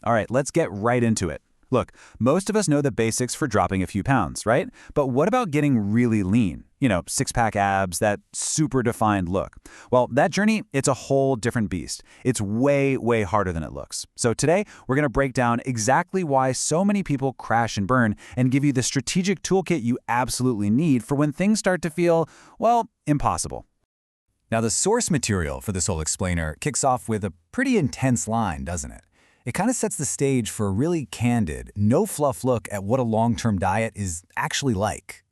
All right, let's get right into it. Look, most of us know the basics for dropping a few pounds, right? But what about getting really lean? Six-pack abs, that super defined look. Well, that journey, it's a whole different beast. It's way, way harder than it looks. So today, we're going to break down exactly why so many people crash and burn and give you the strategic toolkit you absolutely need for when things start to feel, well, impossible. Now, the source material for this whole explainer kicks off with a pretty intense line, doesn't it? It kind of sets the stage for a really candid, no-fluff look at what a long-term diet is actually like.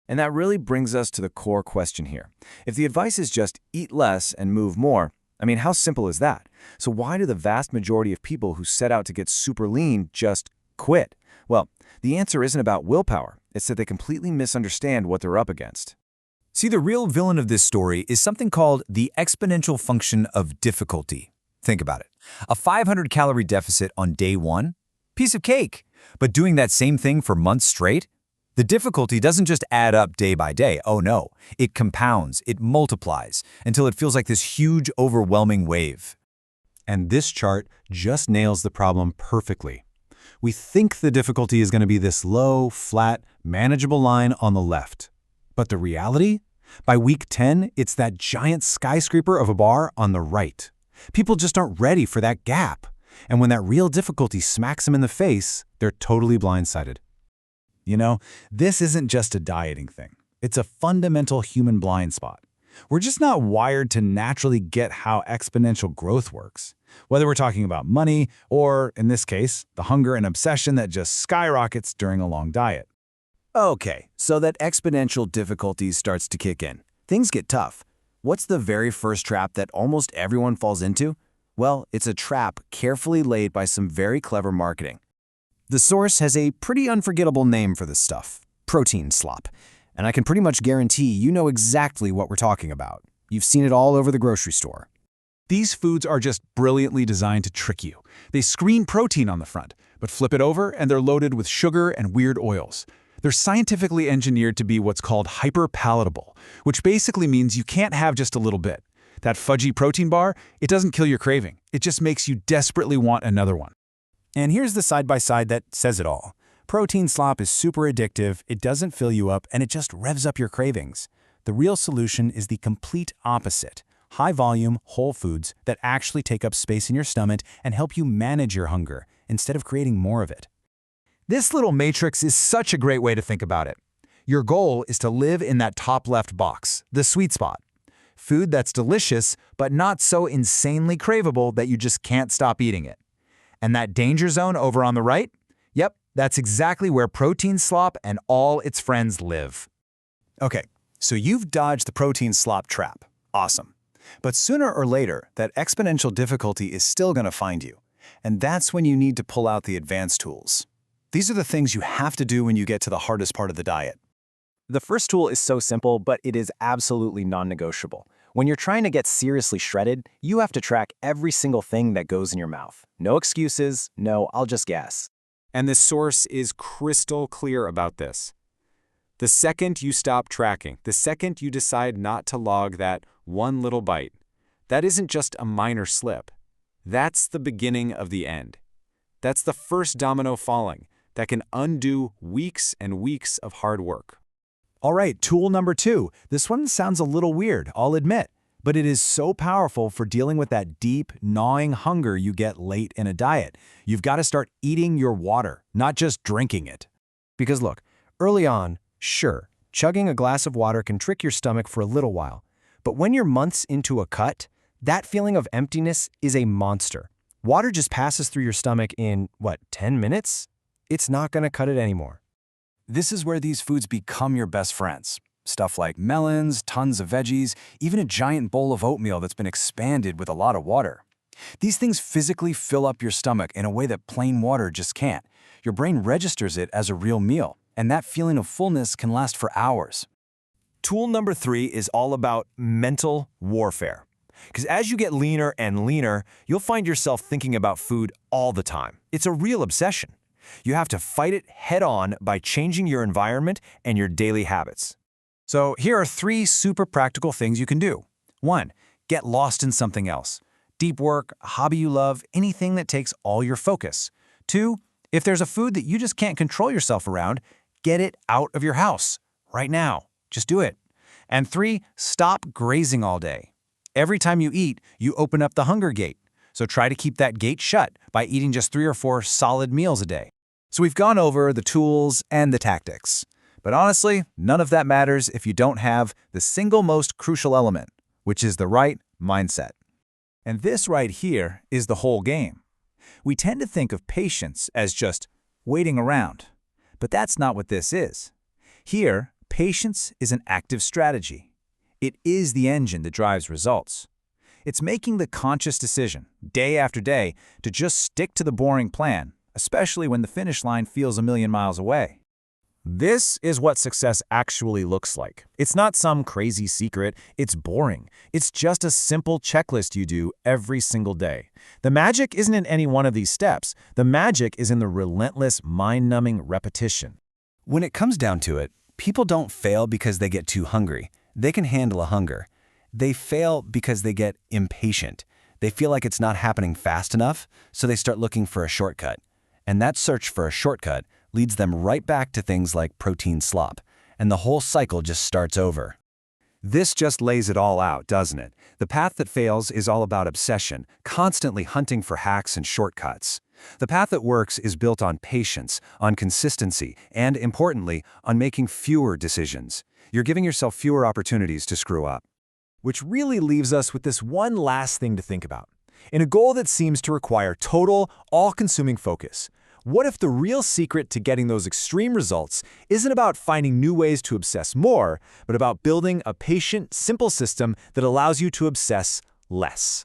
And that really brings us to the core question here. If the advice is just eat less and move more, how simple is that? So why do the vast majority of people who set out to get super lean just quit? Well, the answer isn't about willpower. It's that they completely misunderstand what they're up against. See, the real villain of this story is something called the exponential function of difficulty. Think about it. A 500-calorie deficit on day one? Piece of cake. But doing that same thing for months straight? The difficulty doesn't just add up day by day. Oh no, it compounds, it multiplies, until it feels like this huge, overwhelming wave. And this chart just nails the problem perfectly. We think the difficulty is going to be this low, flat, manageable line on the left. But the reality? By week 10, it's that giant skyscraper of a bar on the right. People just aren't ready for that gap. And when that real difficulty smacks them in the face, they're totally blindsided. This isn't just a dieting thing. It's a fundamental human blind spot. We're just not wired to naturally get how exponential growth works. Whether we're talking about money or, in this case, the hunger and obsession that just skyrockets during a long diet. Okay, so that exponential difficulty starts to kick in. Things get tough. What's the very first trap that almost everyone falls into? Well, it's a trap carefully laid by some very clever marketing. The source has a pretty unforgettable name for this stuff: protein slop. And I can pretty much guarantee you know exactly what we're talking about. You've seen it all over the grocery store. These foods are just brilliantly designed to trick you. They screen protein on the front, but flip it over and they're loaded with sugar and weird oils. They're scientifically engineered to be what's called hyper-palatable, which basically means you can't have just a little bit. That fudgy protein bar, it doesn't kill your craving. It just makes you desperately want another one. And here's the side-by-side that says it all. Protein slop is super addictive, it doesn't fill you up, and it just revs up your cravings. The real solution is the complete opposite. High-volume, whole foods that actually take up space in your stomach and help you manage your hunger, instead of creating more of it. This little matrix is such a great way to think about it. Your goal is to live in that top left box, the sweet spot. Food that's delicious, but not so insanely craveable that you just can't stop eating it. And that danger zone over on the right? Yep, that's exactly where protein slop and all its friends live. Okay, so you've dodged the protein slop trap. Awesome. But sooner or later, that exponential difficulty is still going to find you. And that's when you need to pull out the advanced tools. These are the things you have to do when you get to the hardest part of the diet. The first tool is so simple, but it is absolutely non-negotiable. When you're trying to get seriously shredded, you have to track every single thing that goes in your mouth. No excuses, no, I'll just guess. And the source is crystal clear about this. The second you stop tracking, the second you decide not to log that one little bite, that isn't just a minor slip. That's the beginning of the end. That's the first domino falling that can undo weeks and weeks of hard work. All right, tool number 2. This one sounds a little weird, I'll admit, but it is so powerful for dealing with that deep, gnawing hunger you get late in a diet. You've got to start eating your water, not just drinking it. Because look, early on, sure, chugging a glass of water can trick your stomach for a little while. But when you're months into a cut, that feeling of emptiness is a monster. Water just passes through your stomach in, 10 minutes? It's not going to cut it anymore. This is where these foods become your best friends. Stuff like melons, tons of veggies, even a giant bowl of oatmeal that's been expanded with a lot of water. These things physically fill up your stomach in a way that plain water just can't. Your brain registers it as a real meal, and that feeling of fullness can last for hours. Tool number 3 is all about mental warfare. Because as you get leaner and leaner, you'll find yourself thinking about food all the time. It's a real obsession. You have to fight it head-on by changing your environment and your daily habits. So here are 3 super practical things you can do. 1. Get lost in something else. Deep work, a hobby you love, anything that takes all your focus. 2, if there's a food that you just can't control yourself around, get it out of your house right now. Just do it. And 3, stop grazing all day. Every time you eat, you open up the hunger gate. So try to keep that gate shut by eating just 3 or 4 solid meals a day. So we've gone over the tools and the tactics. But honestly, none of that matters if you don't have the single most crucial element, which is the right mindset. And this right here is the whole game. We tend to think of patience as just waiting around. But that's not what this is. Here, patience is an active strategy. It is the engine that drives results. It's making the conscious decision, day after day, to just stick to the boring plan, especially when the finish line feels a million miles away. This is what success actually looks like. It's not some crazy secret, it's boring. It's just a simple checklist you do every single day. The magic isn't in any one of these steps. The magic is in the relentless, mind-numbing repetition. When it comes down to it, people don't fail because they get too hungry. They can handle a hunger. They fail because they get impatient. They feel like it's not happening fast enough, so they start looking for a shortcut. And that search for a shortcut leads them right back to things like protein slop, and the whole cycle just starts over. This just lays it all out, doesn't it? The path that fails is all about obsession, constantly hunting for hacks and shortcuts. The path that works is built on patience, on consistency, and, importantly, on making fewer decisions. You're giving yourself fewer opportunities to screw up. Which really leaves us with this one last thing to think about. In a goal that seems to require total, all-consuming focus, what if the real secret to getting those extreme results isn't about finding new ways to obsess more, but about building a patient, simple system that allows you to obsess less?